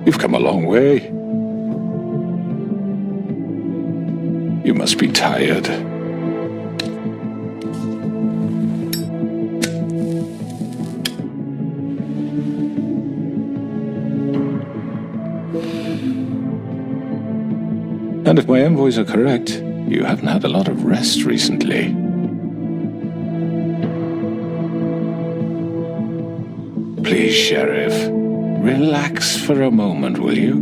You've come a long way. You must be tired. And if my envoys are correct, you haven't had a lot of rest recently. Please, Sheriff, relax for a moment, will you?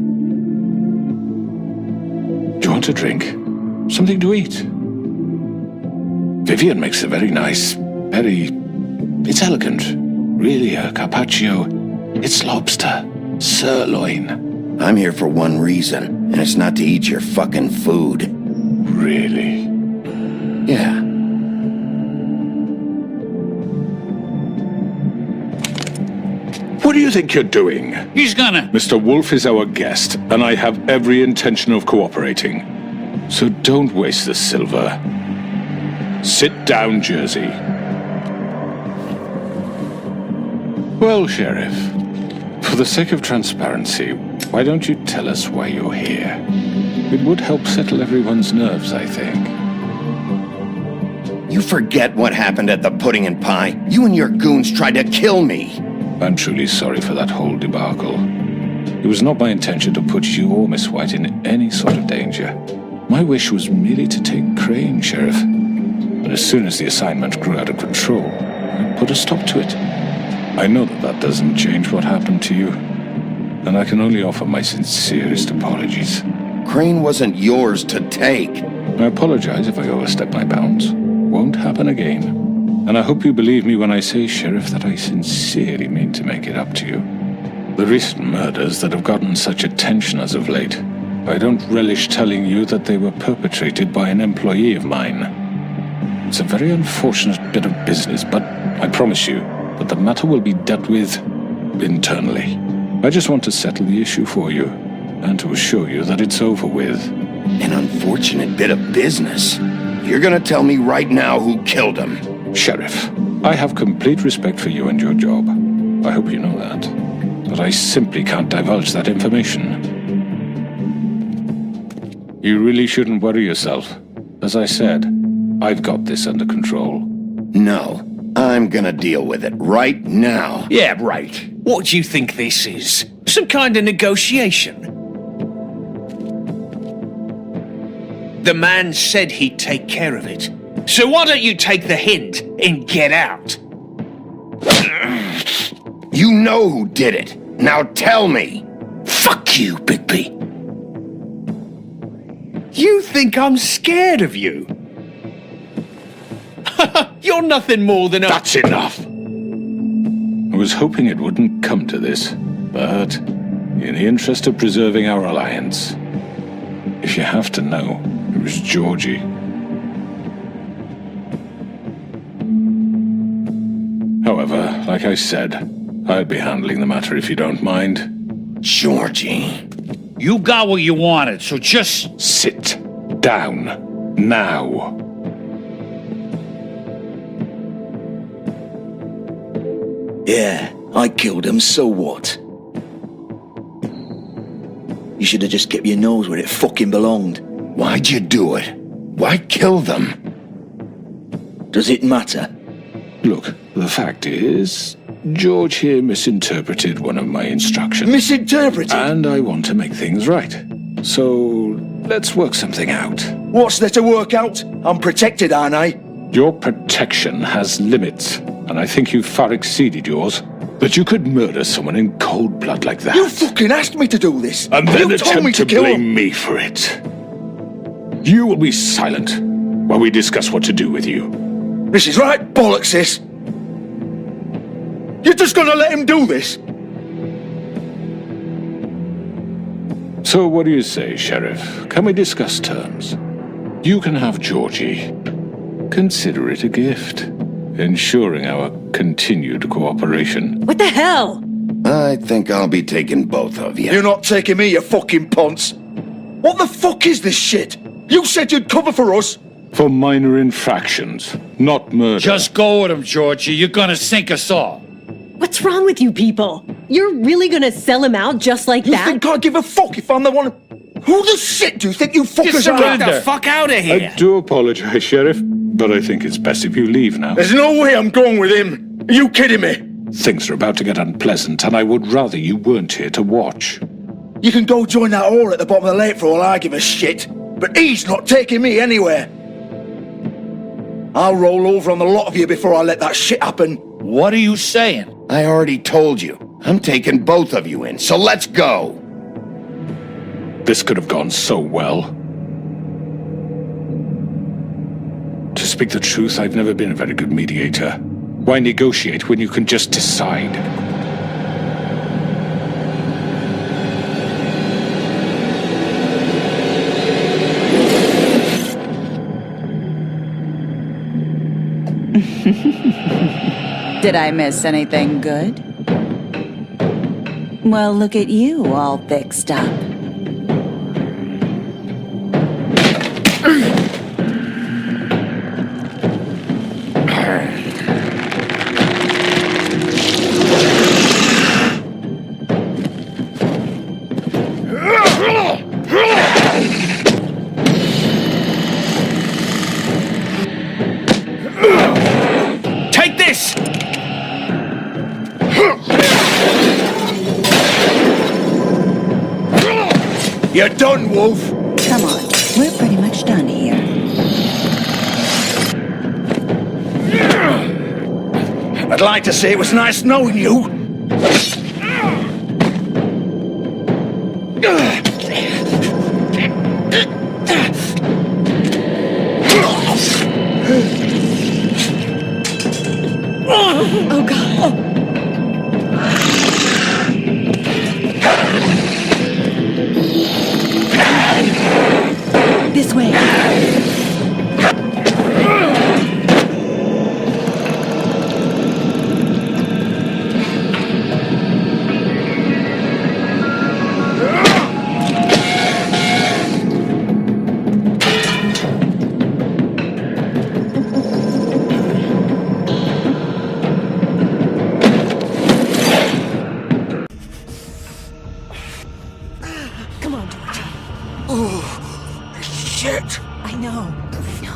Do you want a drink? Something to eat? Vivian makes a very nice, it's elegant. Really, a carpaccio. It's lobster, sirloin. I'm here for one reason, and it's not to eat your fucking food. Really? Yeah. What do you think you're doing? He's gonna... Mr. Wolf is our guest, and I have every intention of cooperating. So don't waste the silver. Sit down, Jersey. Well, Sheriff, for the sake of transparency, why don't you tell us why you're here? It would help settle everyone's nerves, I think. You forget what happened at the Pudding and Pie? You and your goons tried to kill me. I'm truly sorry for that whole debacle. It was not my intention to put you or Miss White in any sort of danger. My wish was merely to take Crane, Sheriff. But as soon as the assignment grew out of control, I put a stop to it. I know that doesn't change what happened to you, and I can only offer my sincerest apologies. Crane wasn't yours to take. I apologize if I overstep my bounds. Won't happen again. And I hope you believe me when I say, Sheriff, that I sincerely mean to make it up to you. The recent murders that have gotten such attention as of late, I don't relish telling you that they were perpetrated by an employee of mine. It's a very unfortunate bit of business, but I promise you that the matter will be dealt with internally. I just want to settle the issue for you, and to assure you that it's over with. An unfortunate bit of business. You're gonna tell me right now who killed him. Sheriff, I have complete respect for you and your job. I hope you know that. But I simply can't divulge that information. You really shouldn't worry yourself. As I said, I've got this under control. No, I'm gonna deal with it right now. Yeah, right. What do you think this is? Some kind of negotiation? The man said he'd take care of it. So why don't you take the hint and get out? You know who did it. Now tell me. Fuck you, Bigby. You think I'm scared of you? You're nothing more than a... That's enough! I was hoping it wouldn't come to this, but in the interest of preserving our alliance, if you have to know, it was Georgie. However, like I said, I'll be handling the matter if you don't mind. Georgie. You got what you wanted, so just... Sit down. Now. Yeah, I killed him, so what? You should have just kept your nose where it fucking belonged. Why'd you do it? Why kill them? Does it matter? Look, the fact is, George here misinterpreted one of my instructions. Misinterpreted? And I want to make things right. So, let's work something out. What's there to work out? I'm protected, aren't I? Your protection has limits, and I think you've far exceeded yours. But you could murder someone in cold blood like that. You fucking asked me to do this! And then you told me attempt to kill blame him. me for it. You will be silent while we discuss what to do with you. This is right bollocks, sis. You're just gonna let him do this? So what do you say, Sheriff? Can we discuss terms? You can have Georgie. Consider it a gift, ensuring our continued cooperation. What the hell? I think I'll be taking both of you. You're not taking me, you fucking ponce. What the fuck is this shit? You said you'd cover for us. For minor infractions, not murder. Just go with him, Georgie. You're gonna sink us all. What's wrong with you people? You're really gonna sell him out just like You that? think I give a fuck if I'm the one? Who the shit do you think you fuckers are? Get the fuck out of here! I do apologize, Sheriff, but I think it's best if you leave now. There's no way I'm going with him. Are you kidding me? Things are about to get unpleasant, and I would rather you weren't here to watch. You can go join that whore at the bottom of the lake for all I give a shit. But he's not taking me anywhere. I'll roll over on the lot of you before I let that shit happen. What are you saying? I already told you. I'm taking both of you in, so let's go. This could have gone so well. To speak the truth, I've never been a very good mediator. Why negotiate when you can just decide? Did I miss anything good? Well, look at you, all fixed up. Take this! You're done, Wolf. Come on, we're pretty much done here. I'd like to say it was nice knowing you. Oh God. This way. Come on, Georgie. Shit. I know. I know.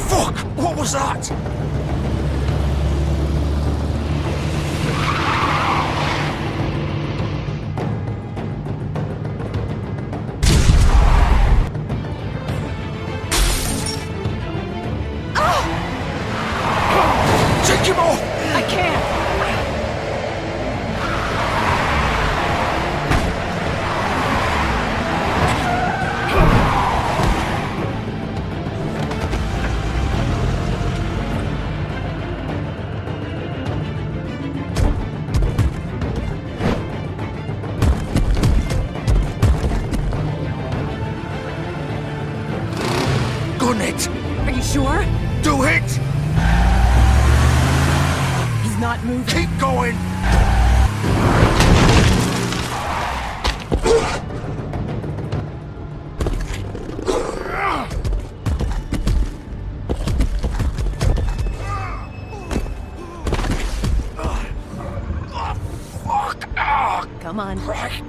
Fuck! What was that? Take him off! I can't. it! Are you sure? Do it! He's not moving. Keep going! Come on. Right.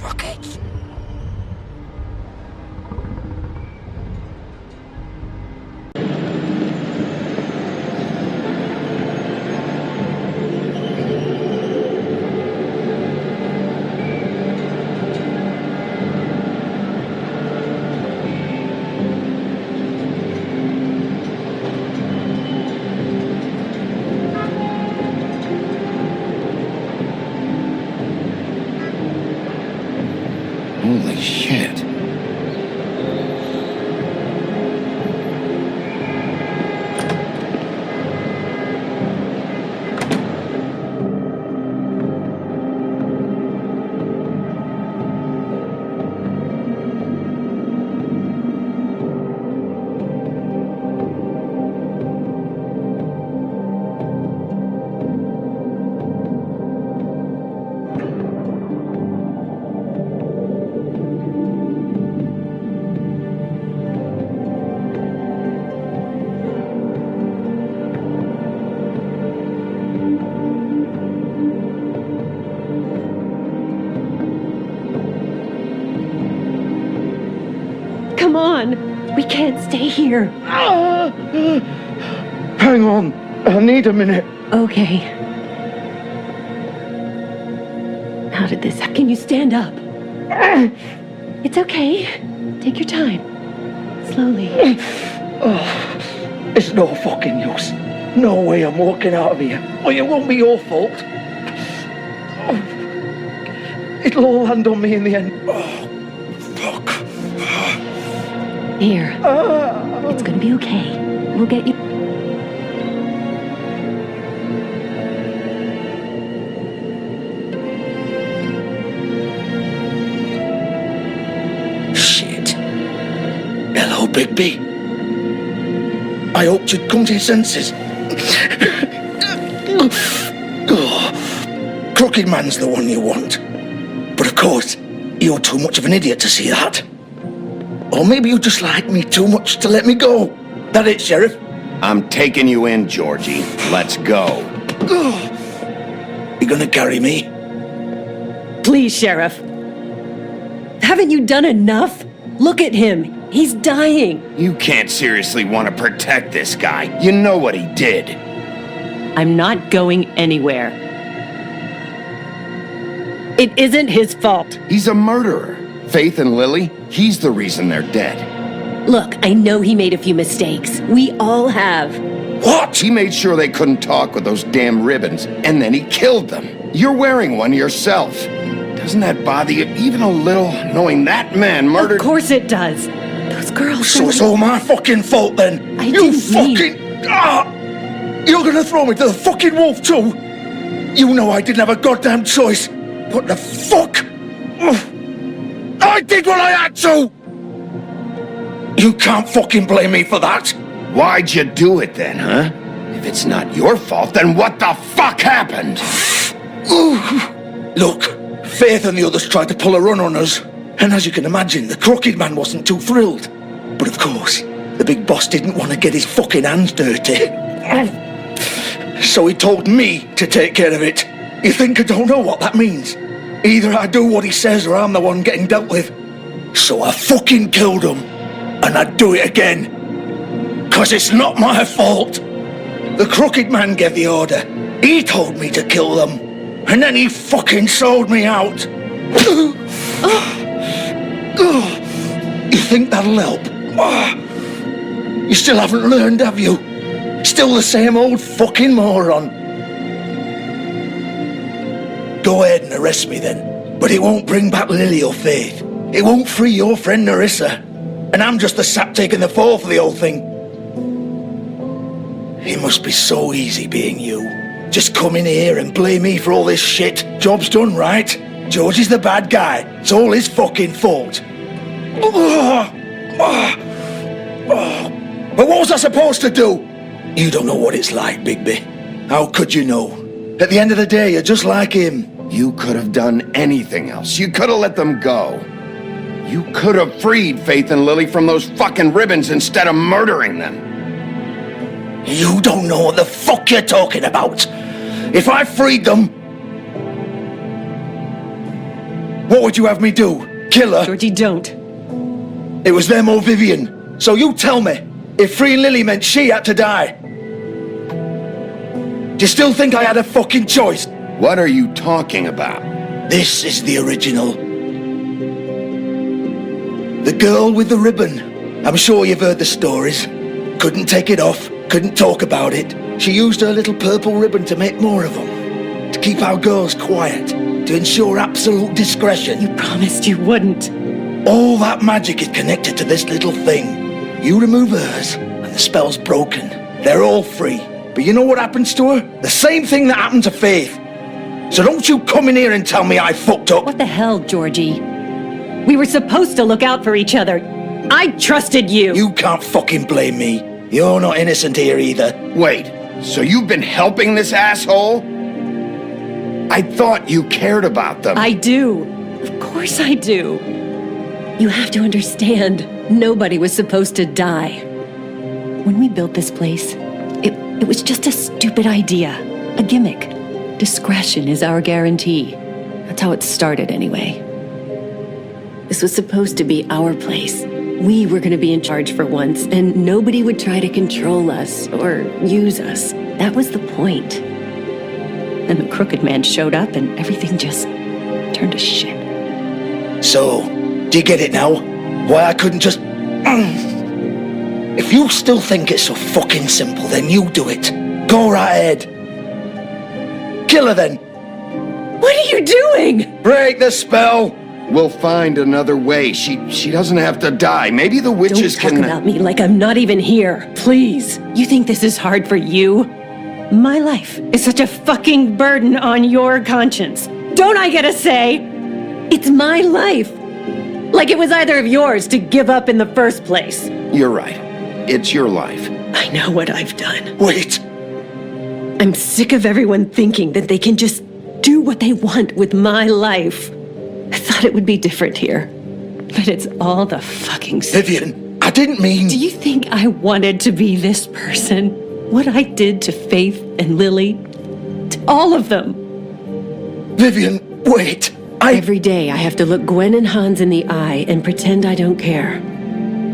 Fuck it. Holy shit. Come on. We can't stay here. Hang on. I need a minute. Okay. How did this happen? Can you stand up? It's okay. Take your time. Slowly. It's no fucking use. No way I'm walking out of here. Well, it won't be your fault. It'll all land on me in the end. Fuck. Here. It's gonna be okay. We'll get you. Shit. Hello, Bigby. I hoped you'd come to your senses. Crooked Man's the one you want. But of course, you're too much of an idiot to see that. Or maybe you just like me too much to let me go. That it, Sheriff? I'm taking you in, Georgie. Let's go. You gonna carry me? Please, Sheriff. Haven't you done enough? Look at him. He's dying. You can't seriously want to protect this guy. You know what he did. I'm not going anywhere. It isn't his fault. He's a murderer. Faith and Lily, he's the reason they're dead. Look, I know he made a few mistakes. We all have. What? He made sure they couldn't talk with those damn ribbons, and then he killed them. You're wearing one yourself. Doesn't that bother you even a little, knowing that man murdered... Of course it does. Those girls... So it's all my fucking fault then? I You didn't mean- fucking... You're gonna throw me to the fucking wolf too? You know I didn't have a goddamn choice. What the fuck? I did what I had to! You can't fucking blame me for that. Why'd you do it then, huh? If it's not your fault, then what the fuck happened? Look, Faith and the others tried to pull a run on us. And as you can imagine, the Crooked Man wasn't too thrilled. But of course, the big boss didn't want to get his fucking hands dirty. So he told me to take care of it. You think I don't know what that means? Either I do what he says or I'm the one getting dealt with. So I fucking killed him. And I'd do it again. 'Cause it's not my fault. The Crooked Man gave the order. He told me to kill them. And then he fucking sold me out. You think that'll help? You still haven't learned, have you? Still the same old fucking moron. Go ahead and arrest me then. But it won't bring back Lily or Faith. It won't free your friend Nerissa. And I'm just the sap taking the fall for the whole thing. It must be so easy being you. Just come in here and blame me for all this shit. Job's done, right? George is the bad guy. It's all his fucking fault. I supposed to do? You don't know what it's like, Bigby. How could you know? At the end of the day, you're just like him. You could have done anything else. You could have let them go. You could have freed Faith and Lily from those fucking ribbons instead of murdering them. You don't know what the fuck you're talking about. If I freed them, what would you have me do? Kill her? Georgie, don't. It was them or Vivian. So you tell me, if freeing Lily meant she had to die, do you still think I had a fucking choice? What are you talking about? This is the original. The girl with the ribbon. I'm sure you've heard the stories. Couldn't take it off, couldn't talk about it. She used her little purple ribbon to make more of them. To keep our girls quiet. To ensure absolute discretion. You promised you wouldn't. All that magic is connected to this little thing. You remove hers, and the spell's broken. They're all free. But you know what happens to her? The same thing that happened to Faith. So don't you come in here and tell me I fucked up. What the hell, Georgie? We were supposed to look out for each other. I trusted you. You can't fucking blame me. You're not innocent here either. Wait, so you've been helping this asshole? I thought you cared about them. I do. Of course I do. You have to understand, nobody was supposed to die. When we built this place, it was just a stupid idea. A gimmick. Discretion is our guarantee. That's how it started anyway. This was supposed to be our place. We were going to be in charge for once, and nobody would try to control us or use us. That was the point. Then the crooked man showed up, and everything just turned to shit. So, do you get it now? Why I couldn't just... If you still think it's so fucking simple, then you do it. Go right ahead. Kill her then. What are you doing? Break the spell. We'll find another way. She doesn't have to die. Maybe the witches Don't talk can... about me like I'm not even here. Please. You think this is hard for you? My life is such a fucking burden on your conscience. Don't I get a say? It's my life. Like it was either of yours to give up in the first place. You're right. It's your life. I know what I've done. Wait. I'm sick of everyone thinking that they can just do what they want with my life. I thought it would be different here. But it's all the fucking same. Vivian, I didn't mean... Do you think I wanted to be this person? What I did to Faith and Lily? To all of them? Vivian, wait. Every day I have to look Gwen and Hans in the eye and pretend I don't care.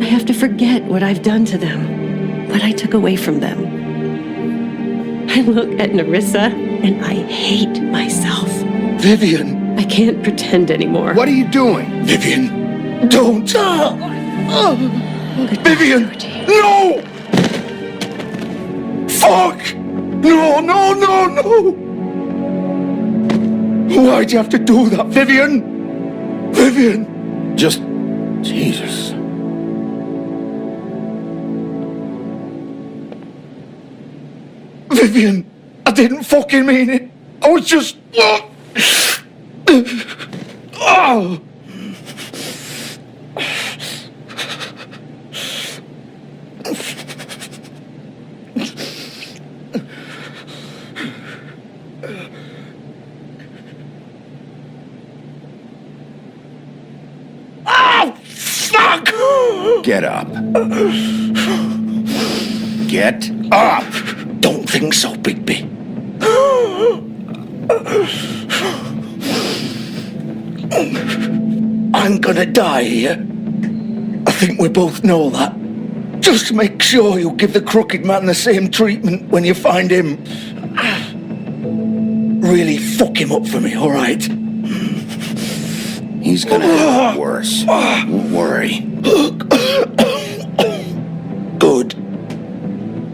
I have to forget what I've done to them, what I took away from them. I look at Nerissa and I hate myself. Vivian. I can't pretend anymore. What are you doing? Vivian, don't. Goodbye, Vivian, Georgie. no! Fuck! No, no, no, no! Why'd you have to do that, Vivian? Vivian! Just... Jesus. Vivian, I didn't fucking mean it. I was just... Oh! Fuck! Get up. Get up! Don't think so, Bigby. I'm gonna die here. I think we both know that. Just make sure you give the crooked man the same treatment when you find him. Really fuck him up for me, all right? He's gonna have it worse. Don't worry. Good.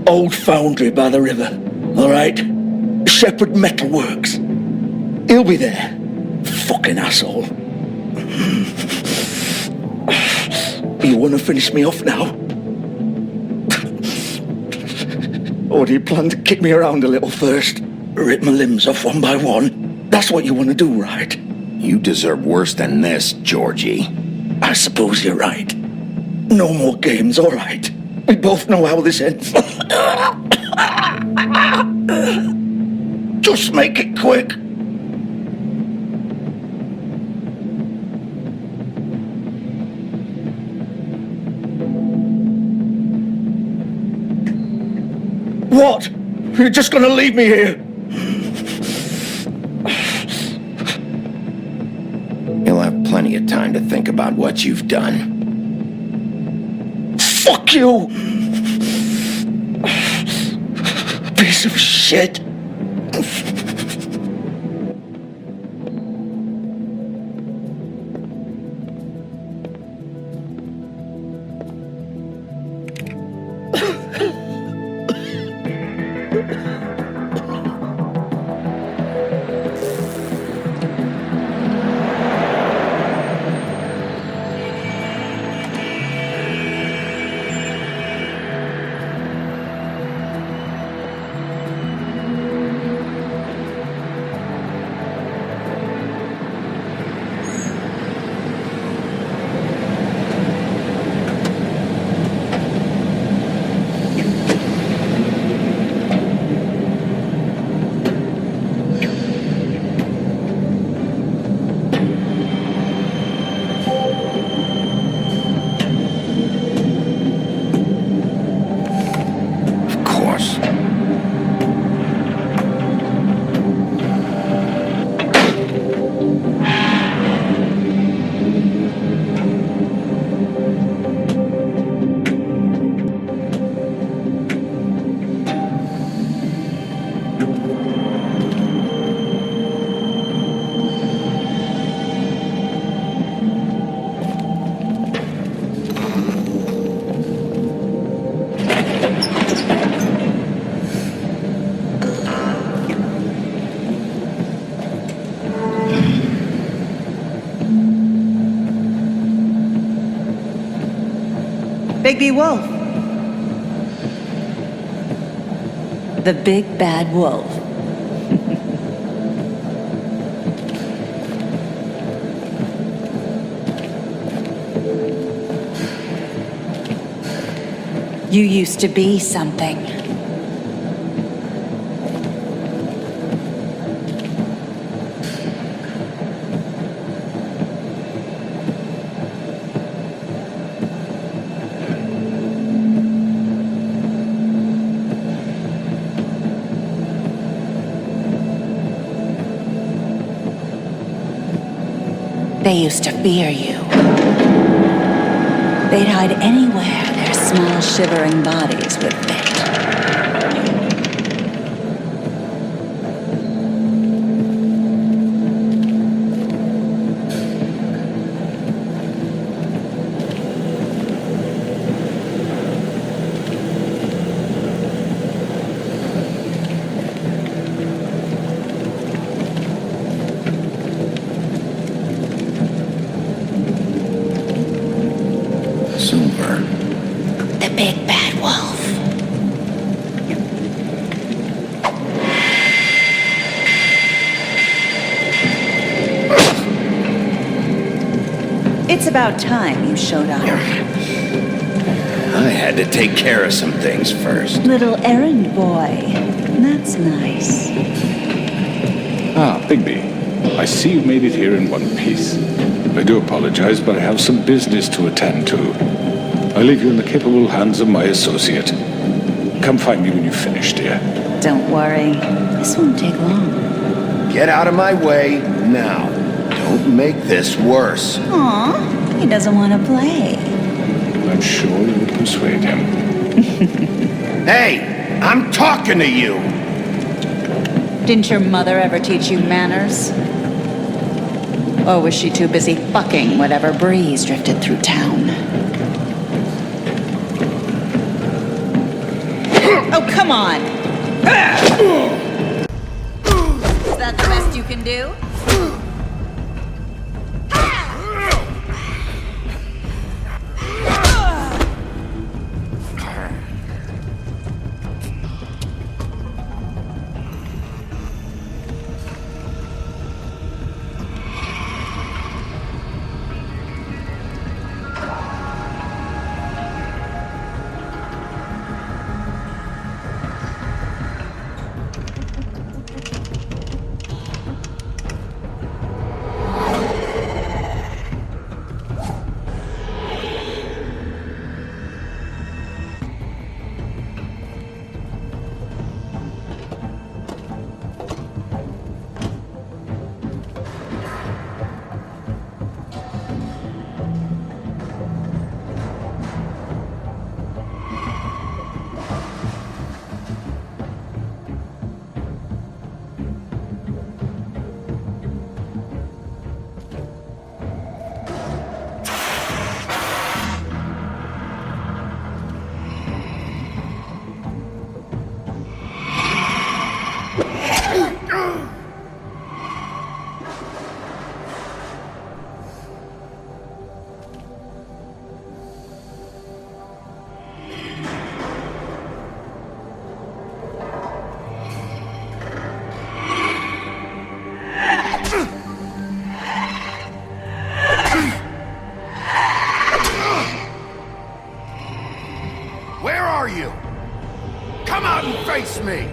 Old foundry by the river, all right? Shepherd Metalworks. He'll be there. Fucking asshole. You want to finish me off now? Or do you plan to kick me around a little first? Rip my limbs off one by one? That's what you want to do, right? You deserve worse than this, Georgie. I suppose you're right. No more games, all right. We both know how this ends. Just make it quick. What? You're just gonna leave me here? You'll have plenty of time to think about what you've done. Fuck you! Piece of shit. Of course. Bigby Wolf. The big bad wolf. You used to be something. They used to fear you. They'd hide anywhere their small, shivering bodies would fit. Silver. The big bad wolf. It's about time you showed up. I had to take care of some things first. Little errand boy. That's nice. Ah, Bigby. I see you made it here in one piece. I do apologize, but I have some business to attend to. I leave you in the capable hands of my associate. Come find me when you've finished, dear. Don't worry. This won't take long. Get out of my way now. Don't make this worse. Aw, he doesn't want to play. I'm sure you will persuade him. Hey, I'm talking to you. Didn't your mother ever teach you manners? Or was she too busy fucking whatever breeze drifted through town? Oh, come on! Is that the best you can do? Come out and face me!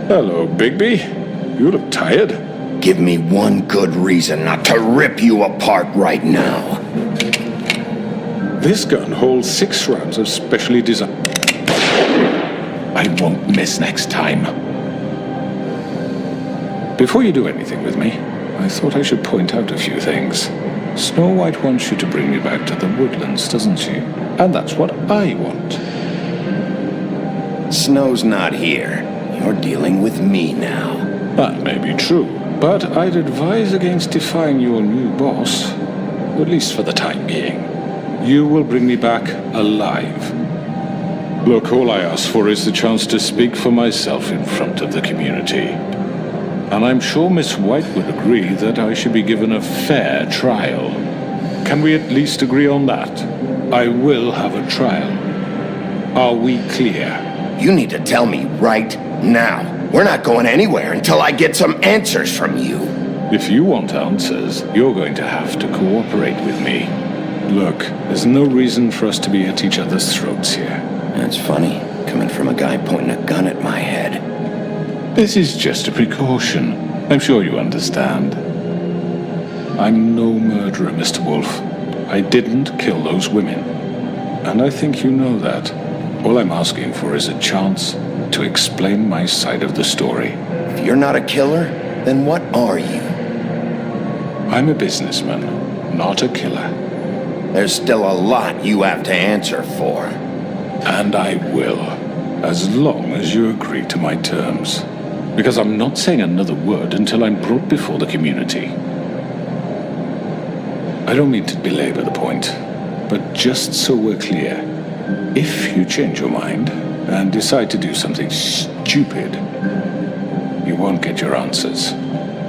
Hello, Bigby. You look tired. Give me one good reason not to rip you apart right now. This gun holds 6 rounds of specially designed... I won't miss next time. Before you do anything with me, I thought I should point out a few things. Snow White wants you to bring me back to the woodlands, doesn't she? And that's what I want. Snow's not here. You're dealing with me now. That may be true, but I'd advise against defying your new boss, at least for the time being. You will bring me back alive. Look, all I ask for is the chance to speak for myself in front of the community. And I'm sure Miss White would agree that I should be given a fair trial. Can we at least agree on that? I will have a trial. Are we clear? You need to tell me right now. We're not going anywhere until I get some answers from you. If you want answers, you're going to have to cooperate with me. Look, there's no reason for us to be at each other's throats here. That's funny, coming from a guy pointing a gun at my head. This is just a precaution. I'm sure you understand. I'm no murderer, Mr. Wolf. I didn't kill those women. And I think you know that. All I'm asking for is a chance to explain my side of the story. If you're not a killer, then what are you? I'm a businessman, not a killer. There's still a lot you have to answer for. And I will, as long as you agree to my terms. Because I'm not saying another word until I'm brought before the community. I don't mean to belabor the point, but just so we're clear, if you change your mind and decide to do something stupid, you won't get your answers.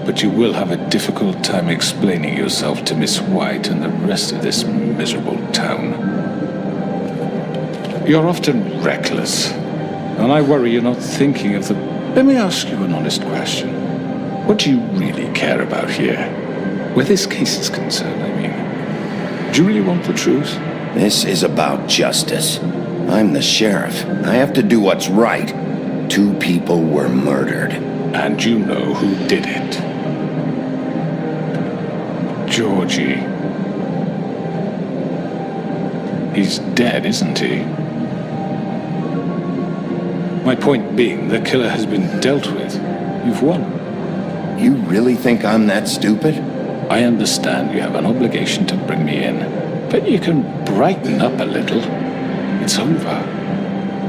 But you will have a difficult time explaining yourself to Miss White and the rest of this miserable town. You're often reckless, and I worry you're not thinking of the... Let me ask you an honest question. What do you really care about here? Where this case is concerned, I mean. Do you really want the truth? This is about justice. I'm the sheriff. I have to do what's right. 2 people were murdered. And you know who did it. Georgie. He's dead, isn't he? My point being, the killer has been dealt with. You've won. You really think I'm that stupid? I understand you have an obligation to bring me in, but you can brighten up a little. It's over.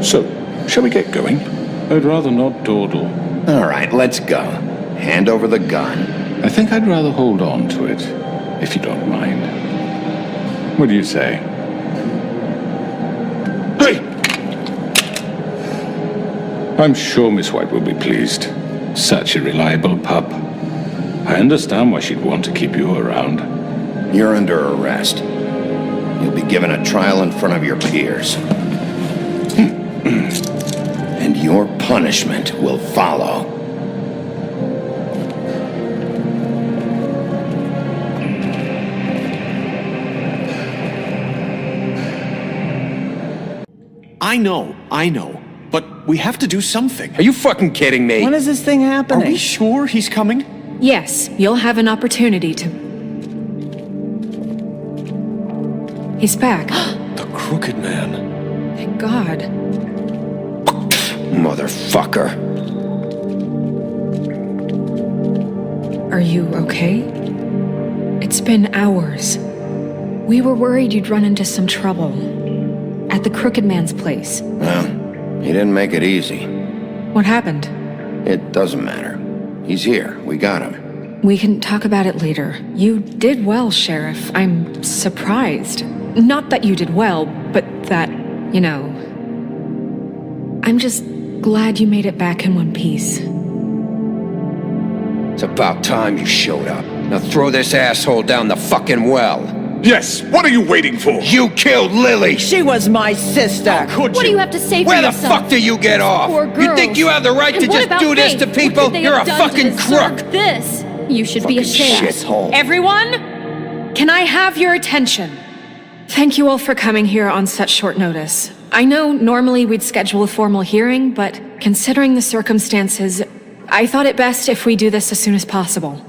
So, shall we get going? I'd rather not dawdle. All right, let's go. Hand over the gun. I think I'd rather hold on to it, if you don't mind. What do you say? Hey! I'm sure Miss White will be pleased. Such a reliable pup. I understand why she'd want to keep you around. You're under arrest. You'll be given a trial in front of your peers. And your punishment will follow. I know. But we have to do something. Are you fucking kidding me? When is this thing Are happening? we sure he's coming? Yes, you'll have an opportunity to... He's back. The Crooked Man. Thank God. Motherfucker. Are you okay? It's been hours. We were worried you'd run into some trouble. At the Crooked Man's place. Well, he didn't make it easy. What happened? It doesn't matter. He's here. We got him. We can talk about it later. You did well, Sheriff. I'm surprised. Not that you did well, but that, you know... I'm just glad you made it back in one piece. It's about time you showed up. Now throw this asshole down the fucking well. Yes, what are you waiting for? You killed Lily! She was my sister. Could What do you have to say for Where the yourself? fuck do you get off? Poor You girls. think you have the right And to what just about do this Faith? to What people? could they You're a have done to fucking deserve crook! This. You should be ashamed. Shithole. Everyone, can I have your attention? Thank you all for coming here on such short notice. I know normally we'd schedule a formal hearing, but considering the circumstances, I thought it best if we do this as soon as possible.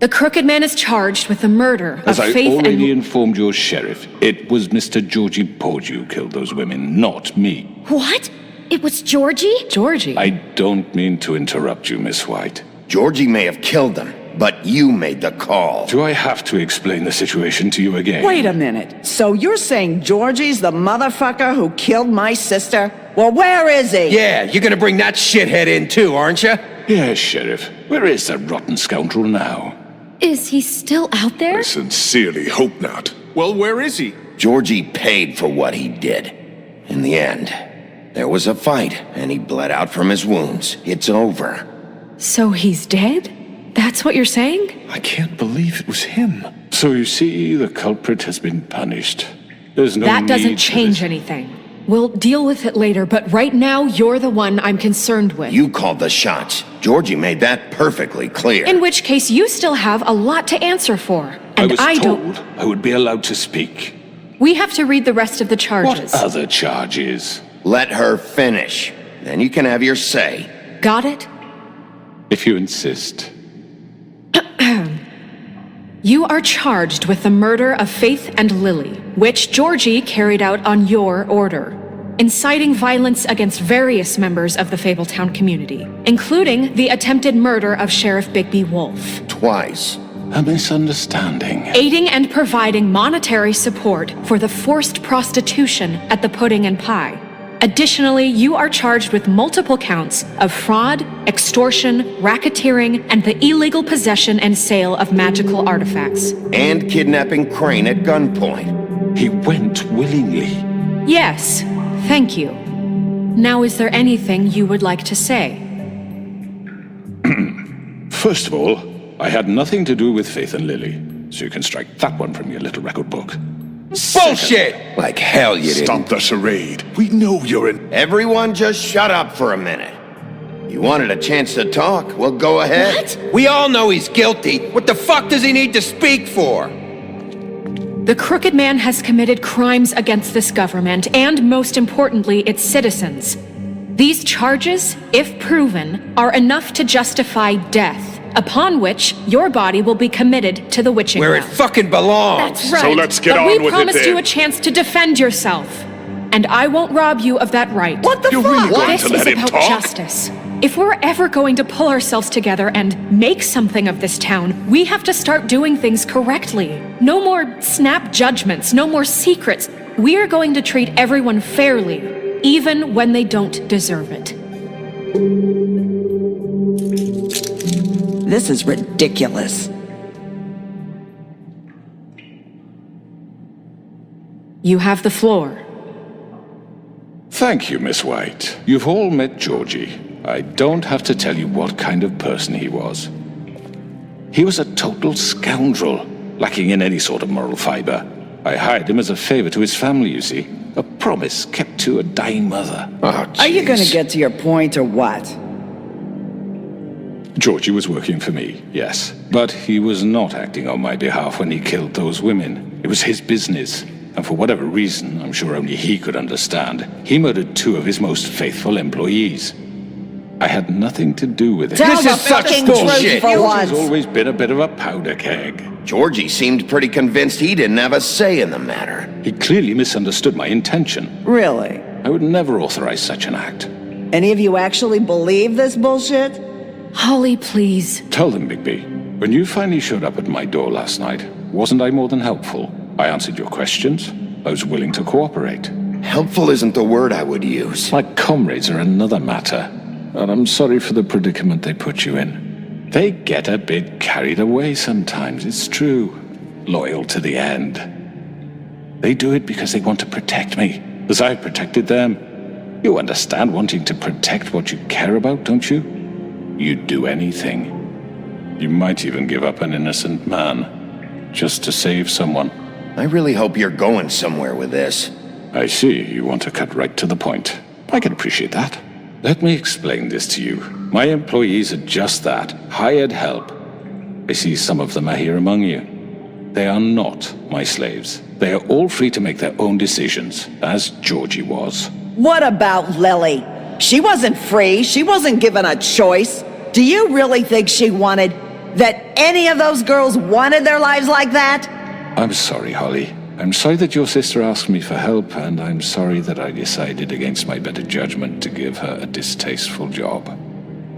The Crooked Man is charged with the murder As of I Faith already and... informed your sheriff, it was Mr. Georgie Porgy who killed those women, not me. What? It was Georgie? Georgie? I don't mean to interrupt you, Miss White. Georgie may have killed them, but you made the call. Do I have to explain the situation to you again? Wait a minute. So you're saying Georgie's the motherfucker who killed my sister? Well, where is he? Yeah, you're gonna bring that shithead in too, aren't you? Yes, Sheriff. Where is that rotten scoundrel now? Is he still out there? I sincerely hope not. Well, where is he? Georgie paid for what he did. In the end, there was a fight, and he bled out from his wounds. It's over. So he's dead? That's what you're saying? I can't believe it was him. So you see, the culprit has been punished. There's no That doesn't need for change this. anything. We'll deal with it later, but right now, you're the one I'm concerned with. You called the shots. Georgie made that perfectly clear. In which case, you still have a lot to answer for. And I was don't. told I would be allowed to speak. We have to read the rest of the What charges. other charges? Let her finish. Then you can have your say. Got it? If you insist. You are charged with the murder of Faith and Lily, which Georgie carried out on your order, inciting violence against various members of the Fabletown community, including the attempted murder of Sheriff Bigby Wolf, Twice. A misunderstanding. aiding and providing monetary support for the forced prostitution at the Pudding and Pie. Additionally, you are charged with multiple counts of fraud, extortion, racketeering, and the illegal possession and sale of magical artifacts. And kidnapping Crane at gunpoint. He went willingly. Yes, thank you. Now, is there anything you would like to say? First of all, I had nothing to do with Faith and Lily, so you can strike that one from your little record book. Bullshit! Like hell you didn't. Stop the charade. We know you're in. Everyone just shut up for a minute. You wanted a chance to talk? Well, go ahead. We all know he's guilty. What the fuck does he need to speak for? The Crooked Man has committed crimes against this government and, most importantly, its citizens. These charges, if proven, are enough to justify death, upon which your body will be committed to the witching Where it well. fucking belongs. That's right. So let's get but on we with it promised you then. a chance to defend yourself, and I won't rob you of that right. What the You're fuck? really going This to is let him about talk? justice. If we're ever going to pull ourselves together and make something of this town, we have to start doing things correctly. No more snap judgments, no more secrets. We are going to treat everyone fairly, even when they don't deserve it. This is ridiculous. You have the floor. Thank you, Miss White. You've all met Georgie. I don't have to tell you what kind of person he was. He was a total scoundrel, lacking in any sort of moral fiber. I hired him as a favor to his family, you see. A promise kept to a dying mother. Oh, Are you gonna jeez. get to your point or what? Georgie was working for me, yes. But he was not acting on my behalf when he killed those women. It was his business. And for whatever reason, I'm sure only he could understand, he murdered 2 of his most faithful employees. I had nothing to do with it. Tell This the is such fucking bullshit. truth for He's once. always been a bit of a powder keg. Georgie seemed pretty convinced he didn't have a say in the matter. He clearly misunderstood my intention. Really? I would never authorize such an act. Any of you actually believe this bullshit? Holly, please. Tell them, Bigby, when you finally showed up at my door last night, wasn't I more than helpful? I answered your questions. I was willing to cooperate. Helpful isn't the word I would use. My comrades are another matter, and I'm sorry for the predicament they put you in. They get a bit carried away sometimes, it's true. Loyal to the end. They do it because they want to protect me, as I've protected them. You understand wanting to protect what you care about, don't you? You'd do anything. You might even give up an innocent man, just to save someone. I really hope you're going somewhere with this. I see you want to cut right to the point. I can appreciate that. Let me explain this to you. My employees are just that, hired help. I see some of them are here among you. They are not my slaves. They are all free to make their own decisions, as Georgie was. What about Lily? She wasn't free. She wasn't given a choice. Do you really think she wanted that any of those girls wanted their lives like that? I'm sorry, Holly. I'm sorry that your sister asked me for help, and I'm sorry that I decided against my better judgment to give her a distasteful job.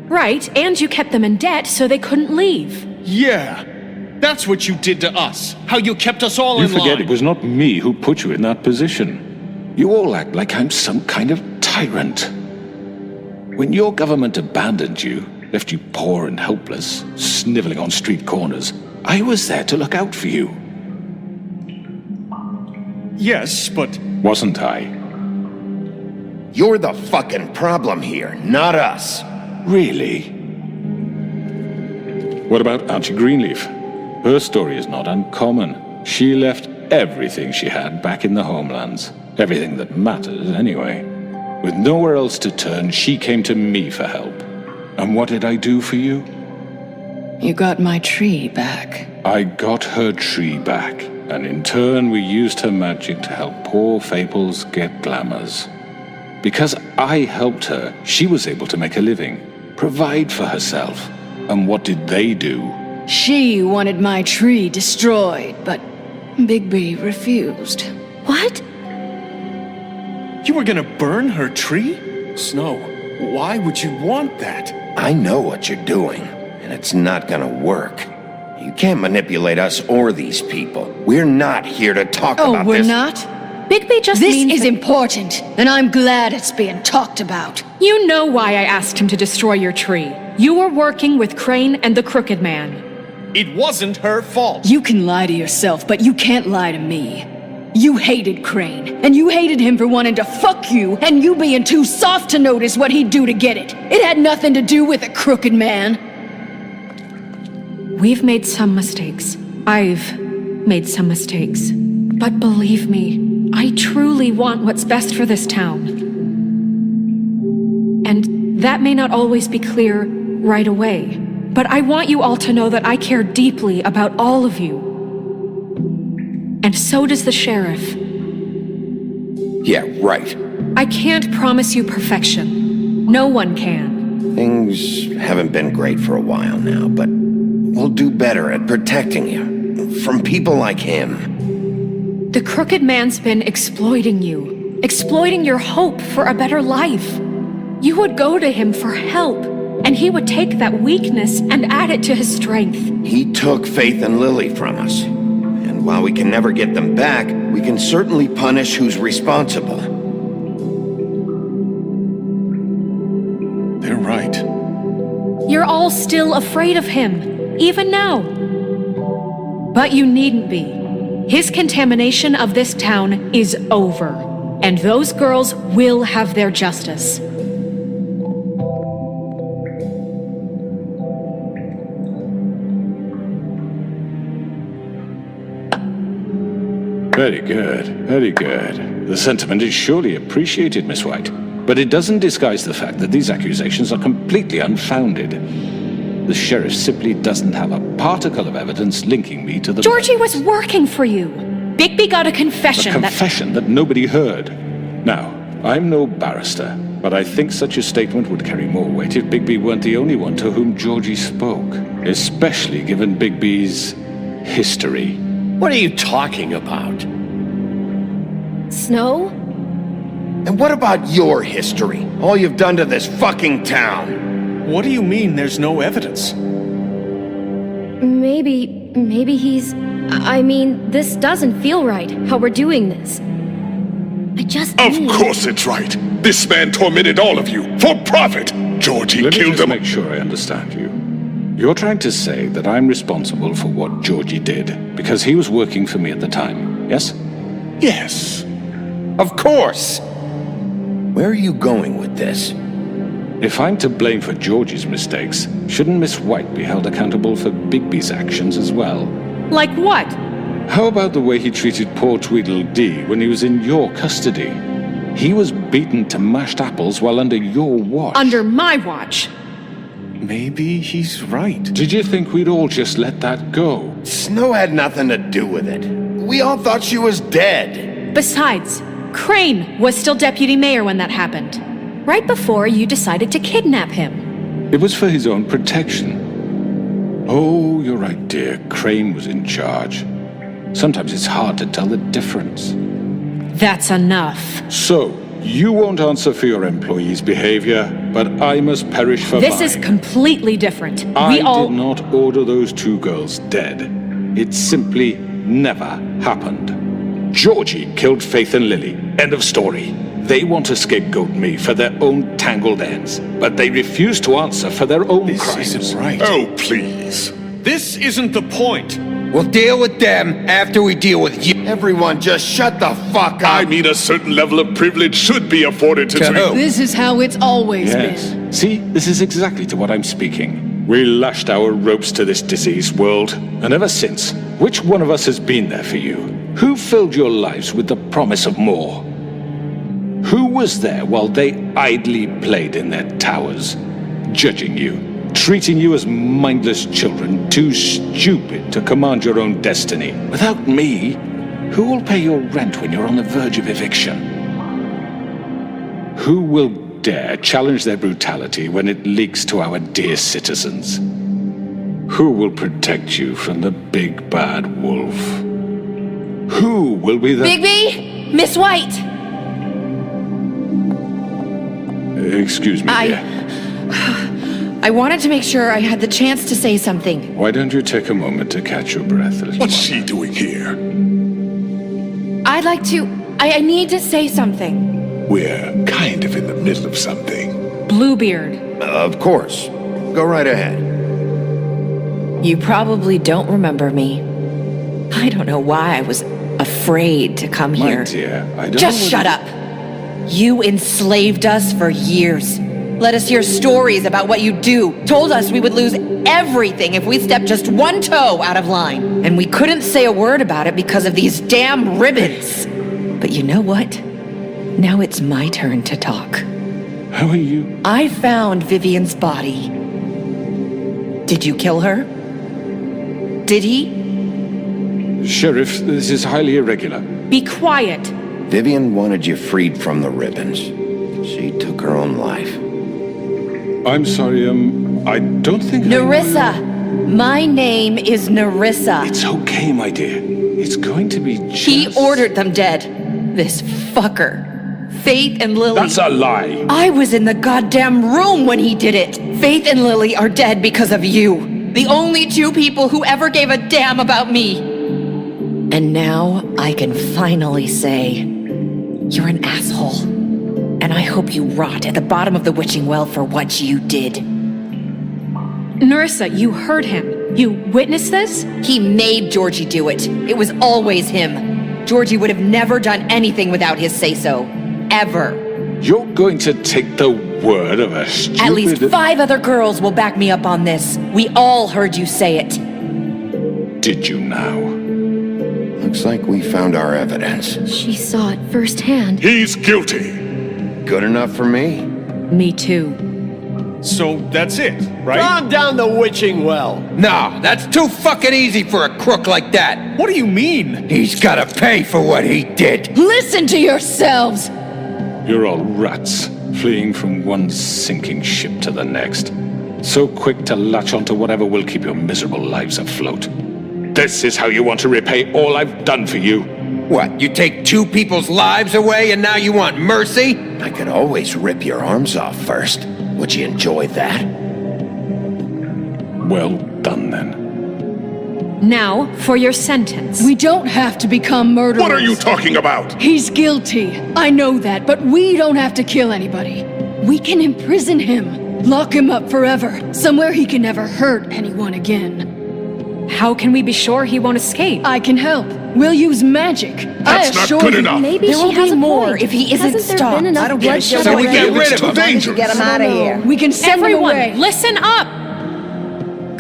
Right, and you kept them in debt so they couldn't leave. Yeah, that's what you did to us. How you kept us all You in forget line. it was not me who put you in that position. You all act like I'm some kind of tyrant. When your government abandoned you, left you poor and helpless, sniveling on street corners, I was there to look out for you. Yes, but Wasn't I? You're the fucking problem here, not us. Really? What about Auntie Greenleaf? Her story is not uncommon. She left everything she had back in the homelands. Everything that mattered, anyway. With nowhere else to turn, she came to me for help. And what did I do for you? You got my tree back. I got her tree back, and in turn we used her magic to help poor Fables get glamours. Because I helped her, she was able to make a living, provide for herself. And what did they do? She wanted my tree destroyed, but Bigby refused. What? you were gonna burn her tree? Snow, why would you want that? I know what you're doing, and it's not gonna work. You can't manipulate us or these people. We're not here to talk Oh, about we're this. not? Bigby just This means is that- important, and I'm glad it's being talked about. You know why I asked him to destroy your tree. You were working with Crane and the Crooked Man. It wasn't her fault. You can lie to yourself, but you can't lie to me. You hated Crane, and you hated him for wanting to fuck you, and you being too soft to notice what he'd do to get it. It had nothing to do with the Crooked Man. We've made some mistakes. I've made some mistakes. But believe me, I truly want what's best for this town. And that may not always be clear right away, but I want you all to know that I care deeply about all of you. And so does the sheriff. Yeah, right. I can't promise you perfection. No one can. Things haven't been great for a while now, but we'll do better at protecting you from people like him. The Crooked Man's been exploiting you, exploiting your hope for a better life. You would go to him for help, and he would take that weakness and add it to his strength. He took Faith and Lily from us. And while we can never get them back, we can certainly punish who's responsible. They're right. You're all still afraid of him, even now. But you needn't be. His contamination of this town is over, and those girls will have their justice. Very good, very good. The sentiment is surely appreciated, Miss White. But it doesn't disguise the fact that these accusations are completely unfounded. The sheriff simply doesn't have a particle of evidence linking me to the... Georgie was working for you. Bigby got a confession A confession that nobody heard. Now, I'm no barrister, but I think such a statement would carry more weight if Bigby weren't the only one to whom Georgie spoke. Especially given Bigby's history. What are you talking about? Snow? And what about your history? All you've done to this fucking town? What do you mean there's no evidence? Maybe he's... I mean, this doesn't feel right, how we're doing this. I just Of mean... course it's right. This man tormented all of you for profit. Georgie Let me killed just them. make sure I understand you. You're trying to say that I'm responsible for what Georgie did because he was working for me at the time, yes? Yes. Of course! Where are you going with this? If I'm to blame for Georgie's mistakes, shouldn't Miss White be held accountable for Bigby's actions as well? Like what? How about the way he treated poor Tweedledee when he was in your custody? He was beaten to mashed apples while under your watch. Under my watch. Maybe he's right. Did you think we'd all just let that go? Snow had nothing to do with it. We all thought she was dead. Besides, Crane was still deputy mayor when that happened. right before you decided to kidnap him. It was for his own protection. Oh, you're right, dear. Crane was in charge. Sometimes it's hard to tell the difference. That's enough. So, you won't answer for your employees' behavior, but I must perish for This mine. is completely different. I did not order those 2 girls dead. It simply never happened. Georgie killed Faith and Lily. End of story. They want to scapegoat me for their own tangled ends, but they refuse to answer for their own crimes. This isn't right. Oh, please. This isn't the point. We'll deal with them after we deal with you. Everyone just shut the fuck up. I mean, a certain level of privilege should be afforded to To who? This is how it's always Yes. been. See, this is exactly to what I'm speaking. We lashed our ropes to this diseased world, and ever since, which one of us has been there for you? Who filled your lives with the promise of more? Who was there while they idly played in their towers, judging you, treating you as mindless children, too stupid to command your own destiny? Without me, who will pay your rent when you're on the verge of eviction? Who will dare challenge their brutality when it leaks to our dear citizens? Who will protect you from the big bad wolf? Who will be the... Bigby! Miss White! Excuse me, dear. I wanted to make sure I had the chance to say something. Why don't you take a moment to catch your breath a little What's while? she doing here? I'd like to... I need to say something. We're kind of in the middle of something. Bluebeard. Of course. Go right ahead. You probably don't remember me. I don't know why I was afraid to come My here. dear, I don't Just know shut up. You enslaved us for years. Let us hear stories about what you do. Told us we would lose everything if we stepped just one toe out of line. And we couldn't say a word about it because of these damn ribbons. But you know what? Now it's my turn to talk. How are you? I found Vivian's body. Did you kill her? Did he? Sheriff, this is highly irregular. Be quiet. Vivian wanted you freed from the ribbons. She took her own life. I'm sorry, I don't think Nerissa! My name is Nerissa. It's okay, my dear. It's going to be just... He ordered them dead. This fucker. Faith and Lily. That's a lie. I was in the goddamn room when he did it. Faith and Lily are dead because of you. The only 2 people who ever gave a damn about me. And now I can finally say, you're an asshole. And I hope you rot at the bottom of the witching well for what you did. Nerissa, you heard him. You witnessed this? He made Georgie do it. It was always him. Georgie would have never done anything without his say-so. Ever. You're going to take the word of a stupid... At least 5 other girls will back me up on this. We all heard you say it. Did you now? Looks like we found our evidence. She saw it firsthand. He's guilty. Good enough for me? Me too. So that's it, right? Calm down the witching well. No, that's too fucking easy for a crook like that. What do you mean? He's gotta pay for what he did. Listen to yourselves! You're all rats, fleeing from one sinking ship to the next. So quick to latch onto whatever will keep your miserable lives afloat. This is how you want to repay all I've done for you? What, you take 2 people's lives away and now you want mercy? I could always rip your arms off first. Would you enjoy that? Well done, then. Now, for your sentence. We don't have to become murderers. What are you talking about? He's guilty. I know that, but we don't have to kill anybody. We can imprison him. Lock him up forever. Somewhere he can never hurt anyone again. How can we be sure he won't escape? I can help. We'll use magic. That's not good you. enough. Maybe There she will has be a more point. if he isn't Hasn't there stopped. been enough I don't give a bloodshed shit. So we already? get rid of him. Dangerous. Get him out of here. We can send Everyone, him away. listen up!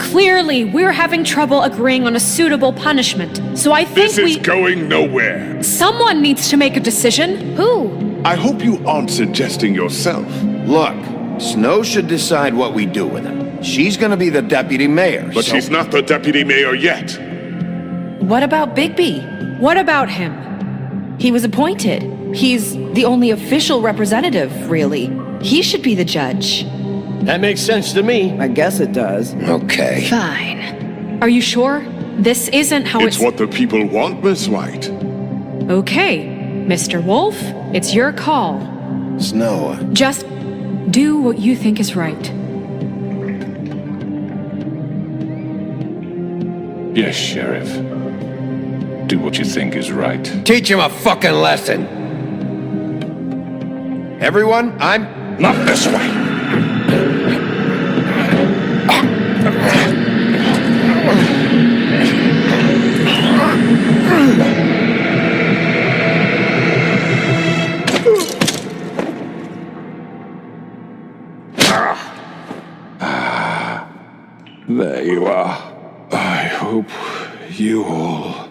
Clearly, we're having trouble agreeing on a suitable punishment. So I think This is going nowhere. someone needs to make a decision. Who? I hope you aren't suggesting yourself. Look, Snow should decide what we do with him. She's gonna be the deputy mayor. But she's not the deputy mayor yet. What about Bigby? What about him? He was appointed. He's the only official representative, really. He should be the judge. That makes sense to me. I guess it does. Okay. Fine. Are you sure? This isn't how It's what the people want, Miss White. Okay, Mr. Wolf, it's your call. Snow. Just do what you think is right. Yes, Sheriff. Do what you think is right. Teach him a fucking lesson. Everyone, I'm... Not this way! There you are. I hope you all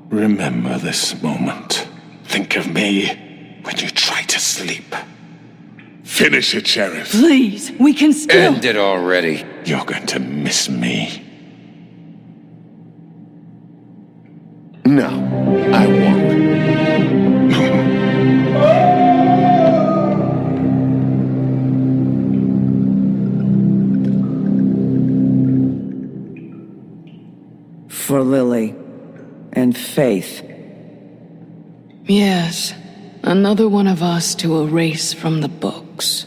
remember this moment. Think of me when you try to sleep. Finish it, Sheriff. Please, we can still. End it already. You're going to miss me. No, I won't. For Lily and Faith. Yes, another one of us to erase from the books.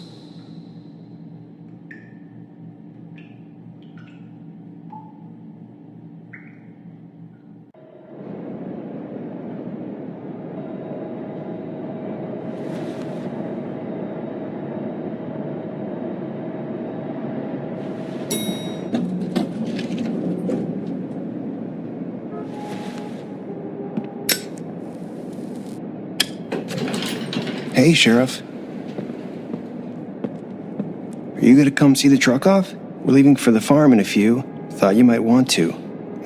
Hey, Sheriff. Are you gonna come see the truck off? We're leaving for the farm in a few. Thought you might want to.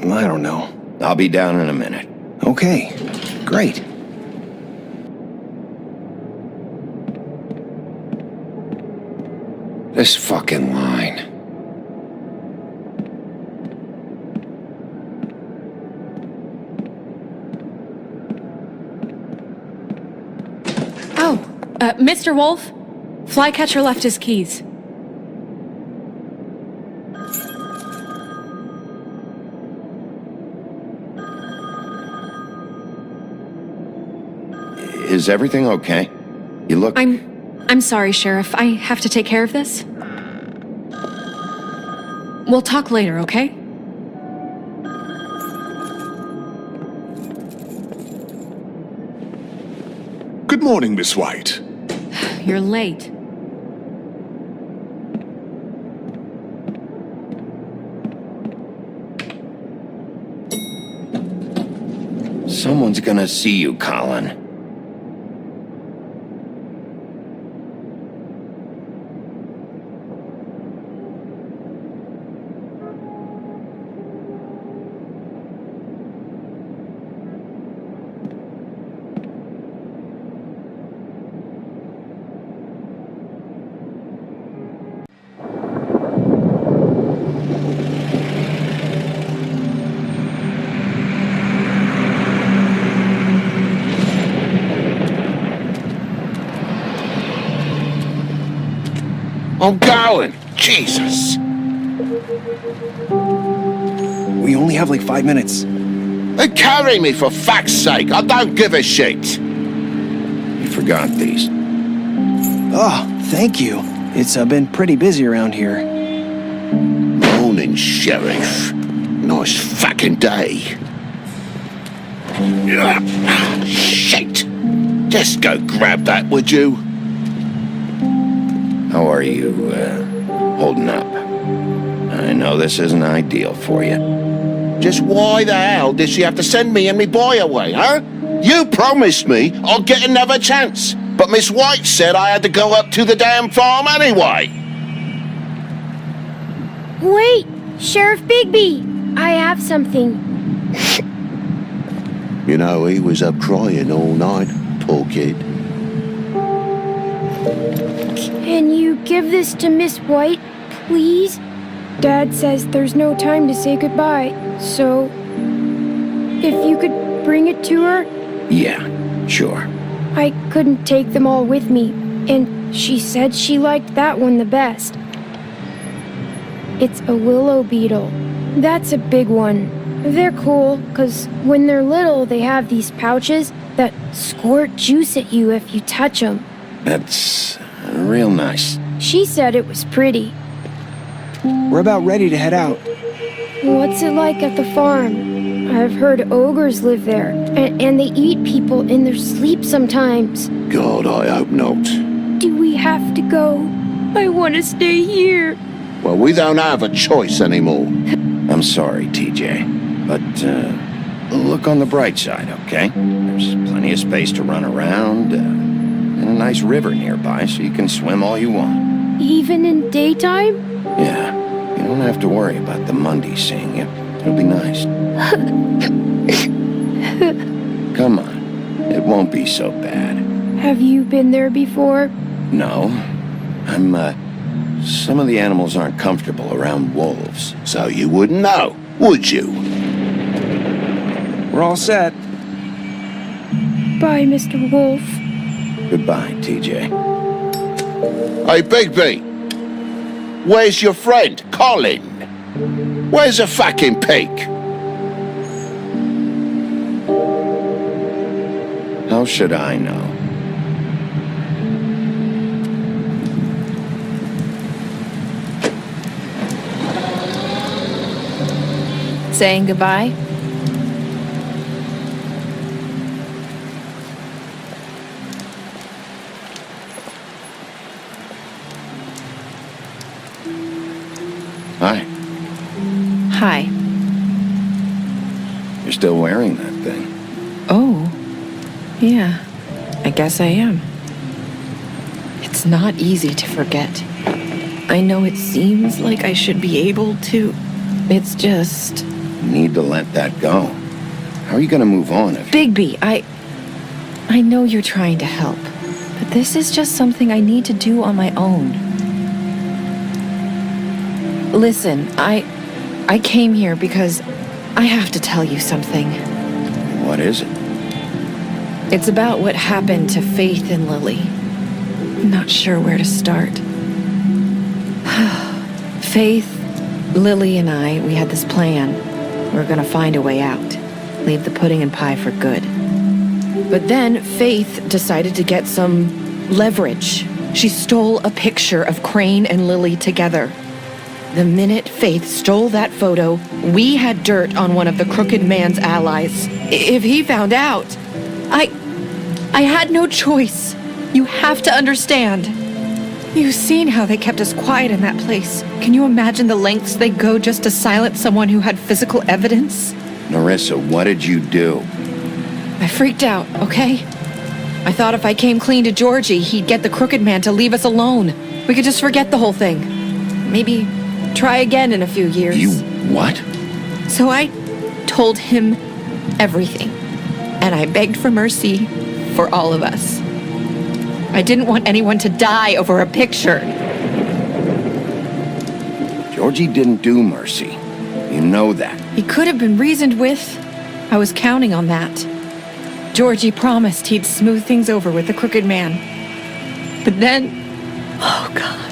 I don't know. I'll be down in a minute. Okay, great. This fucking line. Oh, Mr. Wolf, Flycatcher left his keys. Is everything okay? You look... I'm sorry, Sheriff. I have to take care of this. We'll talk later, okay? Good morning, Miss White. You're late. Someone's gonna see you, Colin. I'm going! Jesus! We only have like 5 minutes. They carry me for fuck's sake! I don't give a shit! You forgot these. Oh, thank you. It's been pretty busy around here. Morning, Sheriff. Nice fucking day. Shit! Just go grab that, would you? How are you, holding up? I know this isn't ideal for you. Just why the hell did she have to send me and me boy away, huh? You promised me I'd get another chance, but Miss White said I had to go up to the damn farm anyway. Wait, Sheriff Bigby, I have something. You know, he was up crying all night, poor kid. Can you give this to Miss White, please? Dad says there's no time to say goodbye, so if you could bring it to her? Yeah, sure. I couldn't take them all with me, and She said she liked that one the best. It's a willow beetle. That's a big one. They're cool, 'cause when they're little, they have these pouches that squirt juice at you if you touch them. That's real nice. She said it was pretty. We're about ready to head out. What's it like at the farm? I've heard ogres live there, and they eat people in their sleep sometimes. God, I hope not. Do we have to go? I want to stay here. Well, we don't have a choice anymore. I'm sorry, TJ, but look on the bright side, okay? There's plenty of space to run around, and a nice river nearby, so you can swim all you want. Even in daytime? Yeah, you don't have to worry about the Mundy seeing you. It'll be nice. Come on, it won't be so bad. Have you been there before? No, some of the animals aren't comfortable around wolves, so you wouldn't know, would you? We're all set. Bye, Mr. Wolf. Goodbye, TJ. Hey, Bigby! Where's your friend, Colin? Where's the fucking pig? How should I know? Saying goodbye? Hi. Hi. You're still wearing that thing. Oh. Yeah. I guess I am. It's not easy to forget. I know it seems like I should be able to. It's just... You need to let that go. How are you gonna move on if... Bigby, I know you're trying to help, but this is just something I need to do on my own. Listen, I came here because I have to tell you something. What is it? It's about what happened to Faith and Lily. I'm not sure where to start. Faith, Lily, and we had this plan. We were gonna find a way out. Leave the pudding and pie for good. But then Faith decided to get some leverage. She stole a picture of Crane and Lily together. The minute Faith stole that photo, we had dirt on one of the Crooked Man's allies. If he found out, I had no choice. You have to understand. You've seen how they kept us quiet in that place. Can you imagine the lengths they go just to silence someone who had physical evidence? Narissa, what did you do? I freaked out, okay? I thought if I came clean to Georgie, he'd get the Crooked Man to leave us alone. We could just forget the whole thing. Maybe try again in a few years. You what? So I told him everything. And I begged for mercy for all of us. I didn't want anyone to die over a picture. Georgie didn't do mercy. You know that. He could have been reasoned with. I was counting on that. Georgie promised he'd smooth things over with the Crooked Man. But then... Oh, God.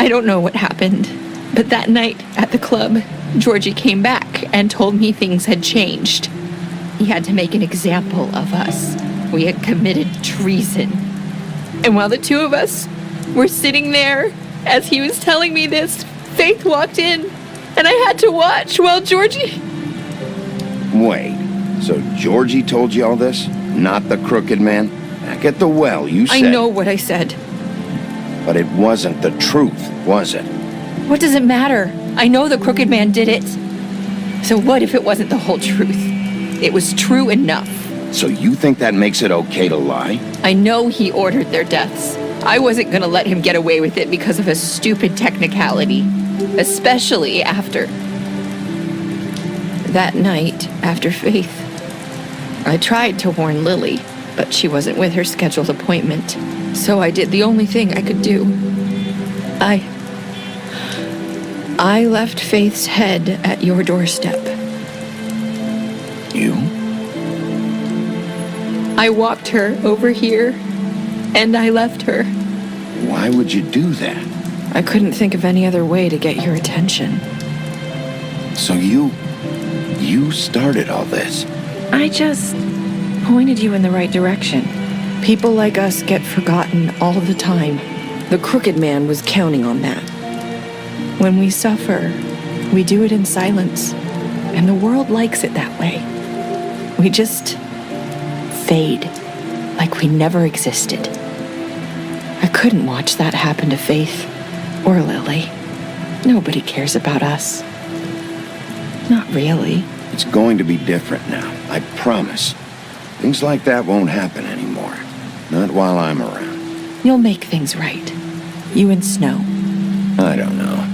I don't know what happened, but that night at the club, Georgie came back and told me things had changed. He had to make an example of us. We had committed treason. And while the two of us were sitting there, as he was telling me this, Faith walked in, and I had to watch while Georgie... Wait, so Georgie told you all this? Not the Crooked Man? Back at the well, you said... I know what I said. But it wasn't the truth, was it? What does it matter? I know the Crooked Man did it. So what if it wasn't the whole truth? It was true enough. So you think that makes it okay to lie? I know he ordered their deaths. I wasn't gonna let him get away with it because of a stupid technicality. Especially after... that night, after Faith. I tried to warn Lily, but she wasn't with her scheduled appointment. So I did the only thing I could do. I left Faith's head at your doorstep. You? I walked her over here, and I left her. Why would you do that? I couldn't think of any other way to get your attention. So you started all this? I just pointed you in the right direction. People like us get forgotten all the time. The Crooked Man was counting on that. When we suffer, we do it in silence, and the world likes it that way. We just fade, like we never existed. I couldn't watch that happen to Faith or Lily. Nobody cares about us. Not really. It's going to be different now, I promise. Things like that won't happen anymore. Not while I'm around. You'll make things right. You and Snow. I don't know.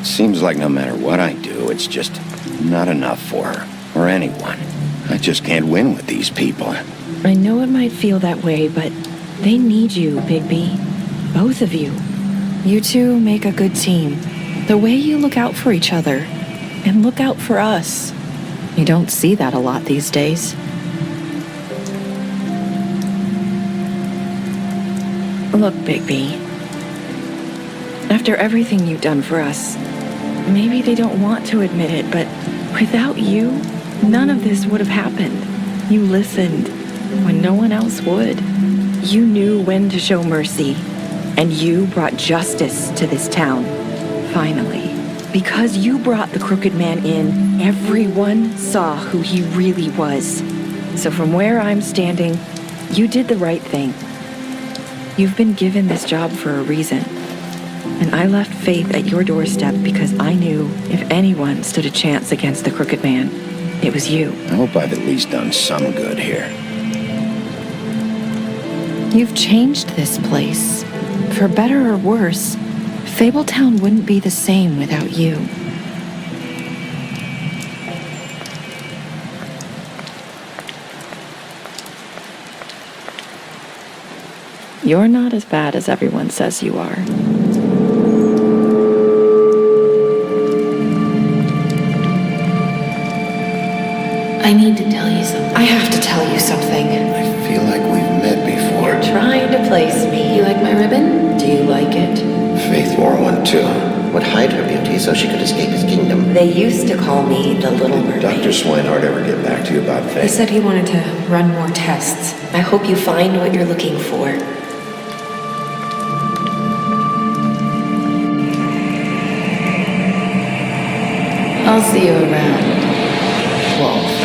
Seems like no matter what I do, it's just not enough for her, or anyone. I just can't win with these people. I know it might feel that way, but they need you, Bigby. Both of you. You two make a good team. The way you look out for each other, and look out for us. You don't see that a lot these days. Look, Bigby. After everything you've done for us, maybe they don't want to admit it, but without you, none of this would have happened. You listened when no one else would. You knew when to show mercy, and you brought justice to this town. Finally. Because you brought the Crooked Man in, everyone saw who he really was. So from where I'm standing, you did the right thing. You've been given this job for a reason. And I left Faith at your doorstep because I knew if anyone stood a chance against the Crooked Man, it was you. I hope I've at least done some good here. You've changed this place. For better or worse, Fabletown wouldn't be the same without you. You're not as bad as everyone says you are. I need to tell you something. I have to tell you something. I feel like we've met before. You're trying to place me. You like my ribbon? Do you like it? Faith wore one too. Would hide her beauty so she could escape his kingdom. They used to call me the Little Mermaid. Dr. Swinehart ever get back to you about Faith? He said he wanted to run more tests. I hope you find what you're looking for. I'll see you around. Well,